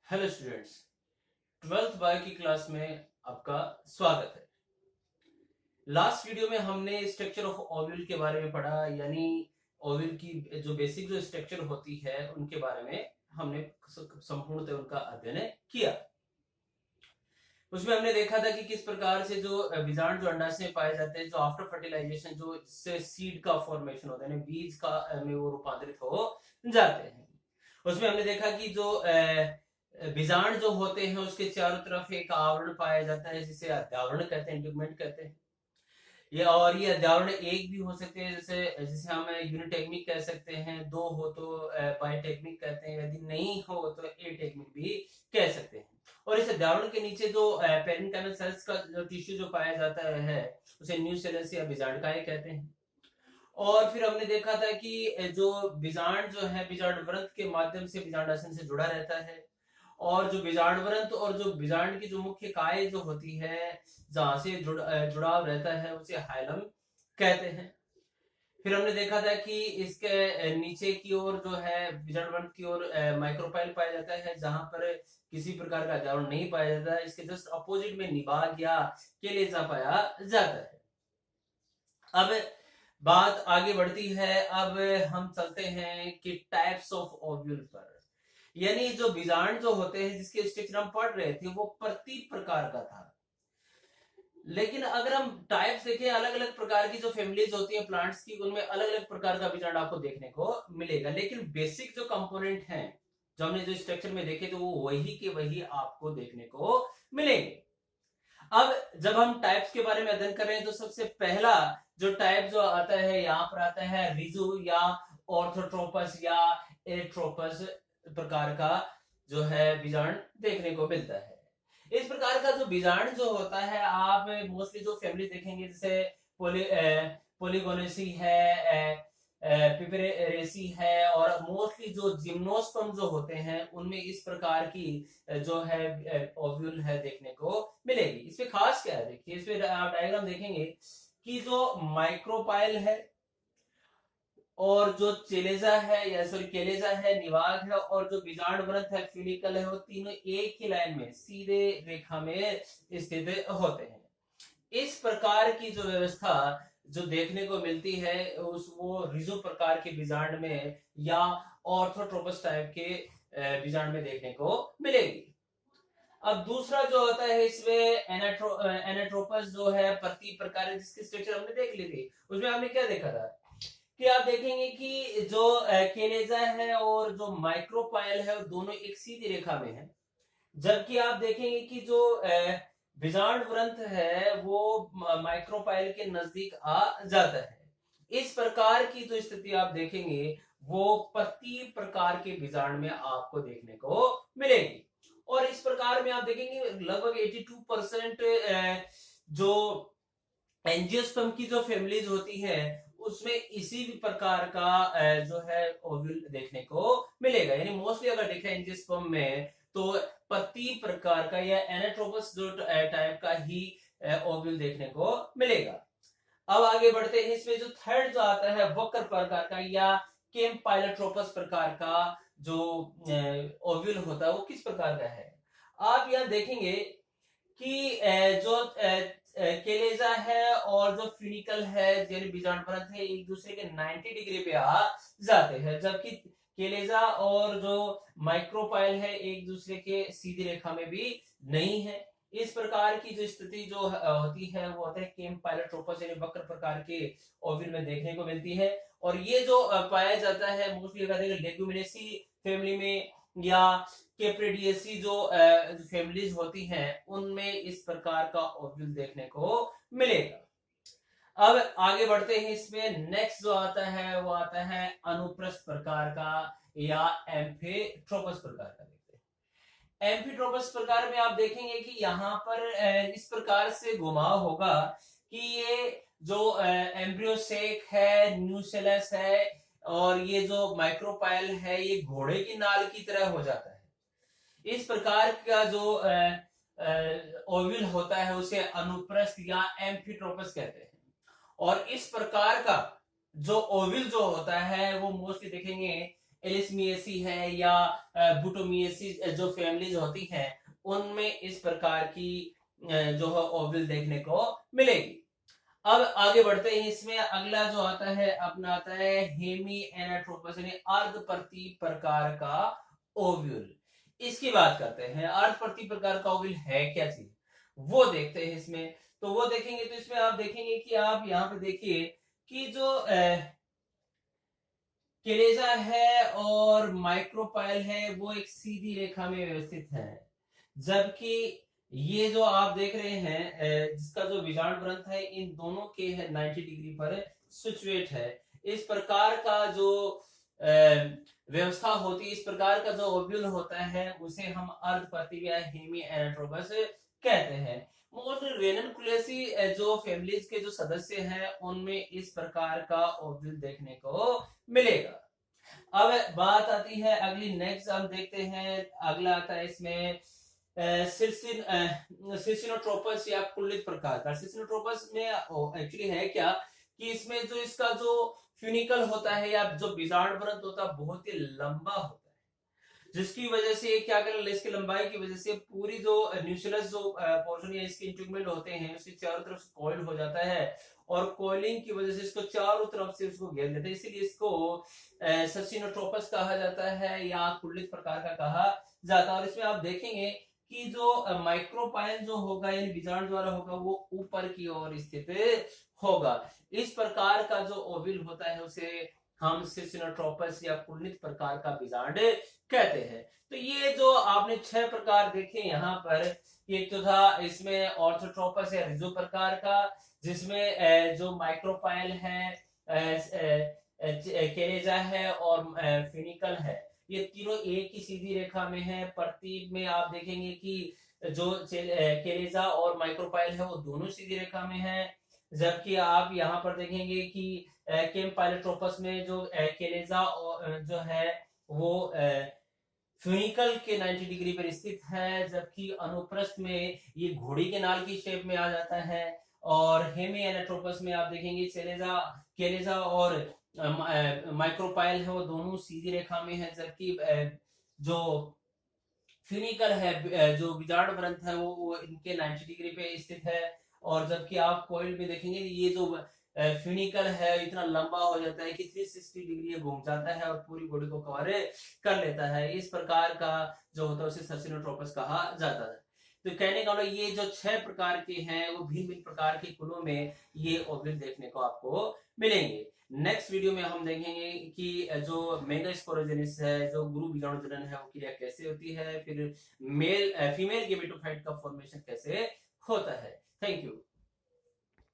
Hello students, 12th bio की class में आपका स्वागत है। लास्ट वीडियो में हमने स्ट्रक्चर ऑफ ओव्यूल के बारे में पढ़ा, यानी ओव्यूल की जो बेसिक जो स्ट्रक्चर होती है उनके बारे में हमने संपूर्णतः उनका अध्ययन किया। उसमें हमने देखा था कि किस प्रकार से जो बीजांड जो अंडाशय में पाए जाते हैं, जो आफ्टर फर्टिलाइजेशन जो इससे सीड का फॉर्मेशन होता है, बीज का में वो रूपांतरित हो जाते हैं। उसमें हमने देखा कि जो बीजांड जो होते हैं उसके चारों तरफ एक आवरण पाया जाता है जिसे अध्यावरण कहते हैं, इंड्यूमेंट कहते हैं। ये अध्यावरण एक भी हो सकते हैं, जैसे जिसे हम यूनिटेक्मिक कह सकते हैं, दो हो तो बाइटेक्मिक कहते हैं, यदि नहीं हो तो एटेक्मिक भी कह सकते हैं। और इस अध्यावरण के नीचे जो पेरेन्काइमल सेल्स का जो टिश्यू जो पाया जाता है उसे न्यूसेलस या बीजांडकाय कहते हैं। और फिर हमने देखा था कि जो बीजांड जो है बीजांड व्रंत के माध्यम से बीजांडासन से जुड़ा रहता है, और जो बीजांड व्रंत और जो बीजांड की जो मुख्य काय जो होती है जहां से जुड़ाव रहता है उसे हाइलम कहते हैं। फिर हमने देखा था कि इसके नीचे की ओर जो है बीजांड व्रंत की ओर माइक्रोपाइल पाया जाता है, जहां पर किसी प्रकार का अध्यावरण नहीं पाया जाता है। इसके जस्ट अपोजिट में निभाग या केलेजा पाया जाता है। अब बात आगे बढ़ती है। अब हम चलते हैं कि टाइप्स ऑफ ओव्यूल पर, यानी जो बीजांड जो होते हैं जिसके स्ट्रक्चर हम पढ़ रहे थे वो प्रति प्रकार का था। लेकिन अगर हम टाइप्स देखें, अलग अलग प्रकार की जो फैमिलीज होती है प्लांट्स की, उनमें अलग अलग प्रकार का बीजांड आपको देखने को मिलेगा। लेकिन बेसिक जो कंपोनेंट हैं जो हमने जो स्ट्रक्चर में देखे तो वो वही के वही आपको देखने को मिलेंगे। अब जब हम टाइप्स के बारे में अध्ययन कर रहे हैं तो सबसे पहला जो टाइप जो आता है यहाँ पर आता है रिजु या ऑर्थोट्रोपस या एट्रोपस प्रकार का जो है बीजांड देखने को मिलता है। इस प्रकार का जो बीजांड जो होता है आप मोस्टली जो फैमिली देखेंगे जैसे पोलीगोनेसी है, पिपेरेसी है, और मोस्टली जो जिम्नोस्पर्म जो होते हैं उनमें इस प्रकार की जो है ओव्यूल है देखने को मिलेगी। इसमें खास क्या है, देखिए इसमें आप डायग्राम देखेंगे कि जो माइक्रोपाइल है और जो चेलेजा है या सॉरी केलेजा है, निवाग है, और जो बीजांड व्रत है फिनिकल है, वो तीनों एक ही लाइन में सीधे रेखा में स्थित होते हैं। इस प्रकार की जो व्यवस्था जो देखने को मिलती है उस वो रिजो प्रकार के बीजांड में या ऑर्थोट्रोपस टाइप के बीजांड में देखने को मिलेगी। अब दूसरा जो होता है इसमें एनाट्रोपस जो है प्रति प्रकार जिसकी स्ट्रक्चर हमने देख ली थी, उसमें हमने क्या देखा था कि आप देखेंगे कि जो केलेजा है और जो माइक्रोपाइल है दोनों एक सीधी रेखा में है, जबकि आप देखेंगे कि जो बीजांड व्रंत है वो माइक्रोपाइल के नजदीक आ जाता है। इस प्रकार की जो स्थिति आप देखेंगे वो प्रति प्रकार के बीजांड में आपको देखने को मिलेगी। और इस प्रकार में आप देखेंगे लगभग 82% जो एंजियोस्पर्म की जो फैमिलीज होती है उसमें इसी भी प्रकार का जो है ओव्यूल देखने को मिलेगा। यानी मोस्टली अगर देखें एंजियोस्पर्म में तो प्रति प्रकार का या एनाट्रोपस जो टाइप का ही ओव्यूल देखने को मिलेगा। अब आगे बढ़ते हैं। इसमें जो थर्ड जो आता है वक्र प्रकार का या केम्पाइलोट्रोपस प्रकार का जो ओव्यूल होता है वो किस प्रकार का है। आप यहां देखेंगे कि जो केलेजा है और जो फिनिकल है यानी बीजांड व्रत है एक दूसरे के 90 डिग्री पे आ जाते हैं, जबकि केलेजा और जो माइक्रोपाइल है एक दूसरे के सीधी रेखा में भी नहीं है। इस प्रकार की जो स्थिति जो होती है वो होता है केम्पाइलोट्रोपस यानी वक्र प्रकार के ओव्यूल में देखने को मिलती है। और ये जो पाया जाता है मोस्टली लेग्यूमिनेसी फैमिली में या केप्रिडियसी जो फैमिलीज होती हैं उनमें इस प्रकार का ओव्यूल देखने को मिलेगा। अब आगे बढ़ते हैं। इसमें नेक्स्ट जो आता है वो आता है अनुप्रस्थ प्रकार का या एम्फिट्रोपस प्रकार का। एम्फिट्रोपस प्रकार में आप देखेंगे कि यहाँ पर इस प्रकार से घुमाव होगा कि ये जो एम्ब्रियोसेक है, न्यूसेलस है, और ये जो माइक्रोपाइल है ये घोड़े की नाल की तरह हो जाता है। इस प्रकार का जो ओव्यूल होता है उसे अनुप्रस्थ या एम्फिट्रोपस कहते हैं। और इस प्रकार का जो ओव्यूल जो होता है वो मोस्टली देखेंगे एलिसमिएसी है या बुटोमिएसी जो फैमिलीज होती हैं, उनमें इस प्रकार की जो है ओव्यूल देखने को मिलेगी। अब आगे बढ़ते हैं, इसमें अगला जो आता है अपना आता है हेमी एनाट्रोपस यानी अर्धपर्ती प्रकार का ओव्यूल। इसकी बात करते हैं, अर्धपर्ती प्रकार का ओव्यूल है क्या चीज, वो देखते हैं इसमें। तो वो देखेंगे तो इसमें आप देखेंगे कि आप यहाँ पे देखिए कि जो केलेजा है और माइक्रोपाइल है वो एक सीधी रेखा में व्यवस्थित है, जबकि ये जो आप देख रहे हैं जिसका जो विजाणु ग्रंथ है इन दोनों के 90 डिग्री पर सिचुएट है। इस प्रकार का जो व्यवस्था होती है, इस प्रकार का जो ओव्यूल होता है उसे हम अर्धपर्ती या हेमी एनाट्रोपस कहते हैं। मोस्ट रेननकुलेसी जो फैमिलीज के जो सदस्य हैं उनमें इस प्रकार का ओव्यूल देखने को मिलेगा। अब बात आती है अगली, नेक्स्ट हम देखते हैं, अगला आता है इसमें सिसिनोट्रोपस या कुल्लित प्रकार का। सिसिनोट्रोपस में एक्चुअली है क्या कि इसमें जो इसका जो फ्यूनिकल होता है या जो बीजांड व्रत होता है बहुत ही लंबा होता है, जिसकी वजह से क्या करें, इसकी लंबाई की वजह से पूरी जो न्यूक्लियस जो पोर्शन या इसके इंटीग्यूमेंट होते हैं उसके चारों तरफ से कॉइल हो जाता है और कॉइलिंग की वजह से इसको चारों तरफ से उसको घेर लेते हैं, इसीलिए इसको सिसिनोट्रोपस कहा जाता है या कुल्लित प्रकार का कहा जाता है। और इसमें आप देखेंगे कि जो माइक्रोपाइल जो होगा यानी बीजाणु द्वारा होगा वो ऊपर की ओर स्थित होगा। इस प्रकार का जो ओव्यूल होता है उसे हम सिसिनोट्रोपस या कुल्लित प्रकार का बीजांड कहते हैं। तो ये जो आपने 6 प्रकार देखे यहाँ पर, एक तो था इसमें ऑर्थोट्रोपस या रिजो प्रकार का, जिसमें जो माइक्रोपाइल है, केलेजा है और फिनिकल है, ये तीनों एक ही सीधी रेखा में है। प्रतीक में आप देखेंगे कि जो केलेजा और माइक्रोपाइल है वो दोनों सीधी रेखा में है, जबकि आप यहाँ पर देखेंगे कि केम्पाइलोट्रोपस में जो केलेजा जो है वो फ्यूनिकल के 90 डिग्री पर स्थित है, जबकि अनुप्रस्थ में ये घोड़ी के नाल की शेप में आ जाता है। और हेमी एनाट्रोपस में आप देखेंगे केलेजा और माइक्रोपाइल है वो दोनों सीधी रेखा में है, जबकि जो फ्यूनिकल है जो बीजांड ग्रंथ है वो इनके 90 डिग्री पे स्थित है। और जबकि आप कॉइल में देखेंगे ये जो फ्यूनिकल है इतना लंबा हो जाता है कि 360 डिग्री घूम जाता है और पूरी बॉडी को कवर कर लेता है। इस प्रकार का जो होता है उसे सिसिनोट्रोपस कहा जाता है। तो कहने का मतलब ये जो 6 प्रकार के हैं वो भिन्न भिन्न प्रकार के कुलों में ये ओव्यूल देखने को आपको मिलेंगे। नेक्स्ट वीडियो में हम देखेंगे कि जो मेगास्पोरोजेनिस है, जो गुरु बीजाणु जनन है वो क्रिया कैसे होती है, फिर फीमेल गेमेटोफाइट का फॉर्मेशन कैसे होता है। Thank you.